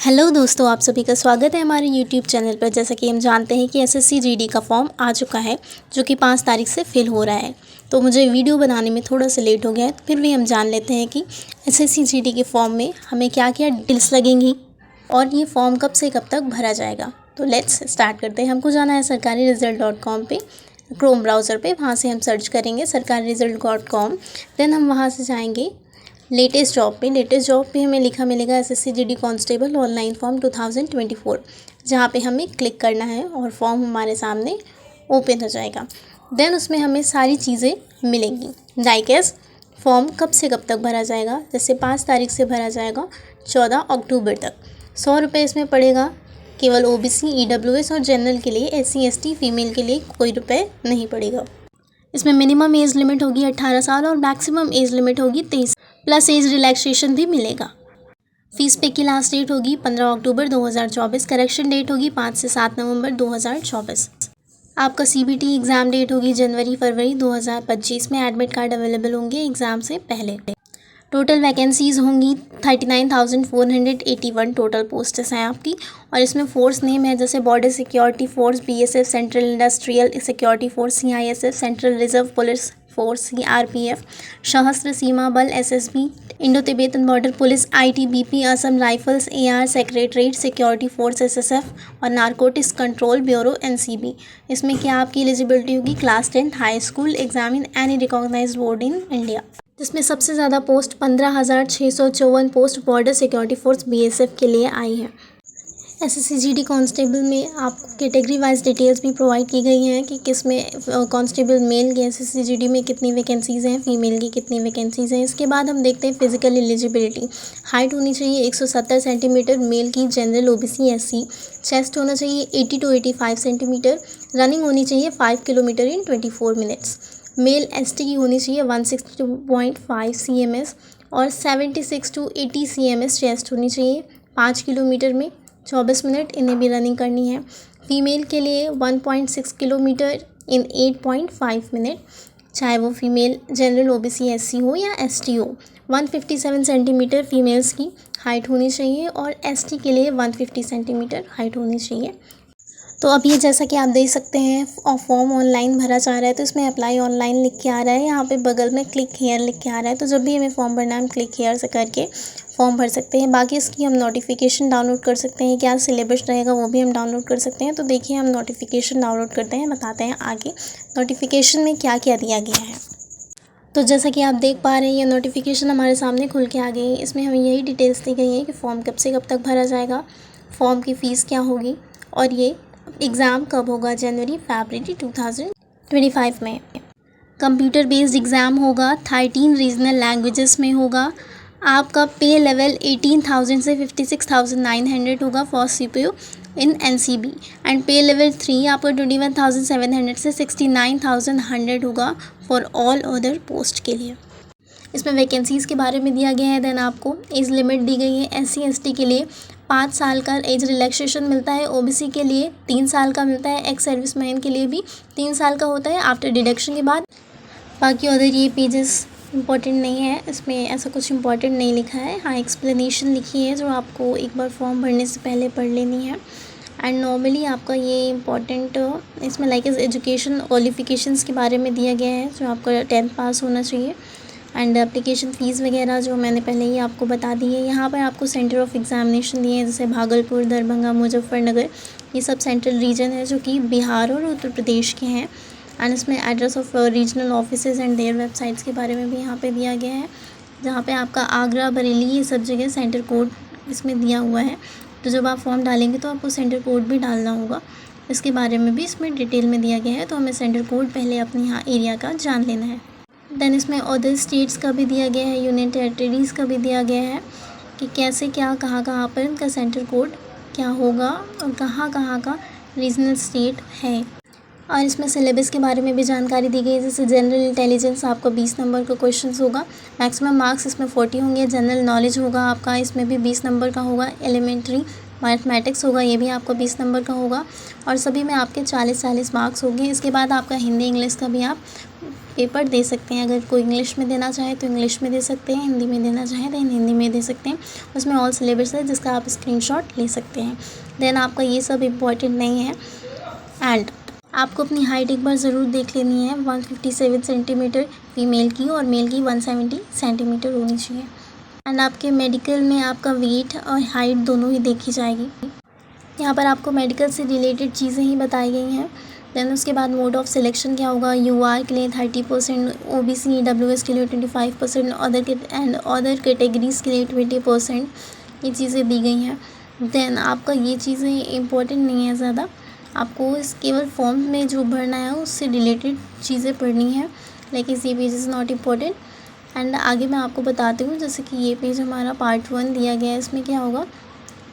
Hello दोस्तों, आप सभी का स्वागत है हमारे यूट्यूब चैनल पर। जैसा कि हम जानते हैं कि एसएससी जीडी का फॉर्म आ चुका है, जो कि 5 तारीख से फिल हो रहा है। तो मुझे वीडियो बनाने में थोड़ा सा लेट हो गया है, फिर भी हम जान लेते हैं कि एसएससी जीडी के फॉर्म में हमें क्या क्या डिटेल्स लगेंगी और ये फॉर्म कब से कब तक भरा जाएगा। तो लेट्स स्टार्ट करते हैं। हमको जाना है sarkariresult.com पे, क्रोम ब्राउज़र पे। वहाँ से हम सर्च करेंगे sarkariresult.com। देन हम वहाँ से जाएंगे लेटेस्ट जॉब पे हमें लिखा मिलेगा SSC GD constable online form 2024, जहाँ पे हमें क्लिक करना है और फॉर्म हमारे सामने ओपन हो जाएगा। देन उसमें हमें सारी चीज़ें मिलेंगी, लाइक एस फॉर्म कब से कब तक भरा जाएगा। जैसे 5 तारीख से भरा जाएगा 14 अक्टूबर तक। 100 रुपये इसमें पड़ेगा केवल ओबीसी, ईडब्ल्यूएस और जनरल के लिए। एससी एसटी फीमेल के लिए कोई रुपये नहीं पड़ेगा। इसमें मिनिमम एज लिमिट होगी 18 साल और मैक्सिमम एज लिमिट होगी 23, प्लस एज रिलैक्सेशन भी मिलेगा। फीस पे की लास्ट डेट होगी 15 अक्टूबर 2024। करेक्शन डेट होगी 5 से 7 नवंबर 2024। आपका सीबीटी एग्ज़ाम डेट होगी जनवरी-फरवरी 2025 में। एडमिट कार्ड अवेलेबल होंगे एग्ज़ाम से पहले। टोटल वैकेंसीज़ होंगी 39,481 टोटल पोस्ट्स हैं आपकी। और इसमें फोर्स नेम है जैसे border security force, BSF, central industrial security force, CISF, central reserve police force, CRPF, Sashastra Seema Bal, SSB, Indo Tibetan border police, ITBP, Assam rifles, AR secretariat security force, SSF और narcotics control bureau, NCB. इसमें क्या आपकी eligibility होगी? Class 10 high school exam in any recognised board in India. जिसमें सबसे ज़्यादा post 15,654 post border security force BSF के लिए आई है। एसएससी जीडी कांस्टेबल में आपको कैटेगरी वाइज डिटेल्स भी प्रोवाइड की गई हैं कि किस में कांस्टेबल मेल की एसएससी जीडी में कितनी वैकेंसीज़ हैं, फीमेल की कितनी वैकेंसीज़ हैं। इसके बाद हम देखते हैं फिजिकल एलिजिबिलिटी। हाइट होनी चाहिए 170 सेंटीमीटर मेल की, जनरल, ओबीसी, एससी। चेस्ट होना चाहिए 80 to 85 सेंटीमीटर। रनिंग होनी चाहिए 5 kilometre in 24 minutes. Male ST की होनी चाहिए 162.5 cms और 76 to 80 cms चेस्ट होनी चाहिए 5 किलोमीटर में 24 मिनट इन्हें भी रनिंग करनी है। फीमेल के लिए 1.6 किलोमीटर इन 8.5 मिनट, चाहे वो फीमेल जनरल, ओबीसी, एससी हो या एसटी हो। 157 सेंटीमीटर फीमेल्स की हाइट होनी चाहिए और एसटी के लिए 150 सेंटीमीटर हाइट होनी चाहिए। तो अब ये जैसा कि आप देख सकते हैं फॉर्म ऑनलाइन भरा जा रहा है, तो इसमें अप्लाई ऑनलाइन लिख के आ रहा है। यहाँ पे बगल में क्लिक हेयर लिख के आ रहा है। तो जब भी हमें फॉर्म भरना है हम क्लिक हेयर से करके फॉर्म भर सकते हैं। बाकी इसकी हम नोटिफिकेशन डाउनलोड कर सकते हैं, क्या सिलेबस रहेगा वो भी हम डाउनलोड कर सकते हैं। तो देखिए हम नोटिफिकेशन डाउनलोड करते हैं, बताते हैं आगे नोटिफिकेशन में क्या क्या दिया गया है। तो जैसा कि आप देख पा रहे हैं ये नोटिफिकेशन हमारे सामने खुल के आ गई है। इसमें हमें यही डिटेल्स दी गई हैं कि फ़ॉर्म कब से कब तक भरा जाएगा, फ़ॉर्म की फ़ीस क्या होगी और ये एग्ज़ाम कब होगा, जनवरी-फरवरी 2025 में। कंप्यूटर बेस्ड एग्ज़ाम होगा, 13 रीजनल लैंग्वेजेस में होगा। आपका पे लेवल 18,000 से 56,900 होगा for CPU in NCB and पे लेवल 3 आपका 21,700 से 69,100 होगा फॉर ऑल अदर पोस्ट के लिए। इसमें वैकेंसीज़ के बारे में दिया गया है। देन आपको एज लिमिट दी गई है। एससी एसटी के लिए 5 साल का एज रिलैक्सेशन मिलता है, ओबीसी के लिए 3 साल का मिलता है, एक्स सर्विसमैन के लिए भी 3 साल का होता है आफ्टर डिडक्शन के बाद। बाकी अदर ये पेजेस इंपॉर्टेंट नहीं है, इसमें ऐसा कुछ इंपॉर्टेंट नहीं लिखा है। हाँ, एक्सप्लेनेशन लिखी है जो आपको एक बार फॉर्म भरने से पहले पढ़ लेनी है। एंड नॉर्मली आपका ये इम्पॉर्टेंट इसमें लाइक एजुकेशन क्वालिफिकेशंस के बारे में दिया गया है, जो आपका 10th पास होना चाहिए। एंड एप्लीकेशन फ़ीस वगैरह जो मैंने पहले ही आपको बता दी है। यहाँ पर आपको सेंटर ऑफ एग्जामिनेशन दिए हैं जैसे भागलपुर, दरभंगा, मुजफ्फरनगर, ये सब सेंट्रल रीजन है जो कि बिहार और उत्तर प्रदेश के हैं। एंड इसमें address of regional offices and there websites के बारे में भी यहाँ पे दिया गया है, जहाँ पे आपका आगरा, बरेली, ये सब जगह सेंटर कोड इसमें दिया हुआ है। तो जब आप फॉर्म डालेंगे तो आपको सेंटर कोड भी डालना होगा, इसके बारे में भी इसमें डिटेल में दिया गया है। तो हमें सेंटर कोड पहले अपने यहाँ एरिया का जान लेना है। देन इसमें अदर स्टेट्स का भी दिया गया है, यूनियन टेरिटरीज़ का भी दिया गया है कि कैसे क्या कहाँ पर इनका सेंटर कोड क्या होगा और कहाँ का रीजनल स्टेट है। और इसमें सिलेबस के बारे में भी जानकारी दी गई है। जैसे जनरल इंटेलिजेंस आपका 20 नंबर का क्वेश्चन होगा, मैक्सिमम मार्क्स इसमें 40 होंगे। जनरल नॉलेज होगा आपका, इसमें भी 20 नंबर का होगा। एलिमेंट्री मैथमेटिक्स होगा, ये भी आपका 20 नंबर का होगा और सभी में आपके 40-40 मार्क्स होंगे। इसके बाद आपका हिंदी इंग्लिश का भी आप पेपर दे सकते हैं। अगर कोई इंग्लिश में देना चाहे तो इंग्लिश में दे सकते हैं, हिंदी में देना चाहें तो हिंदी में दे सकते हैं। उसमें ऑल सिलेबस है जिसका आप स्क्रीनशॉट ले सकते हैं। देन आपका ये सब इम्पॉर्टेंट नहीं है। एंड आपको अपनी हाइट एक बार ज़रूर देख लेनी है। 157 सेंटीमीटर फीमेल की और मेल की 170 सेंटीमीटर होनी चाहिए। एंड आपके मेडिकल में आपका वेट और हाइट दोनों ही देखी जाएगी। यहाँ पर आपको मेडिकल से रिलेटेड चीज़ें ही बताई गई हैं। देन उसके बाद मोड ऑफ सिलेक्शन क्या होगा, यूआर के लिए 30%, ओबीसी ईडब्ल्यूएस के लिए 25%, अदर कैटेगरीज़ के लिए 20%, ये चीज़ें दी गई हैं। देन आपका ये चीज़ें इम्पोर्टेंट नहीं है ज़्यादा, आपको इस केवल फॉर्म में जो भरना है उससे रिलेटेड चीज़ें पढ़नी है। लाइक ये page is not important. And आगे मैं आपको बताती हूँ, जैसे कि ये पेज हमारा पार्ट 1 दिया गया है, इसमें क्या होगा।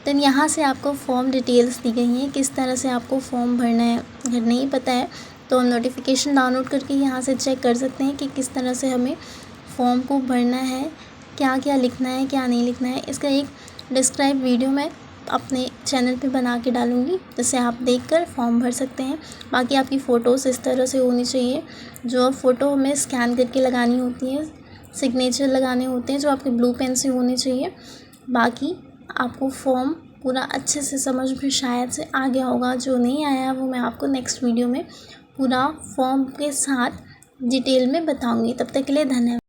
देन यहाँ से आपको फॉर्म डिटेल्स दी गई हैं, किस तरह से आपको फॉर्म भरना है। अगर नहीं पता है तो हम नोटिफिकेशन डाउनलोड करके यहाँ से चेक कर सकते हैं कि किस तरह से हमें फॉर्म को भरना है, क्या क्या लिखना है, क्या नहीं लिखना है। इसका एक डिस्क्राइब वीडियो मैं अपने चैनल पे बना के डालूँगी, जिससे आप देखकर फॉर्म भर सकते हैं। बाकी आपकी फ़ोटोज़ इस तरह से होनी चाहिए, जो फ़ोटो हमें स्कैन करके लगानी होती है, सिग्नेचर लगाने होते हैं जो आपके ब्लू पेन से होने चाहिए। बाकी आपको फॉर्म पूरा अच्छे से समझ में शायद से आ गया होगा। जो नहीं आया वो मैं आपको नेक्स्ट वीडियो में पूरा फॉर्म के साथ डिटेल में बताऊंगी। तब तक के लिए धन्यवाद।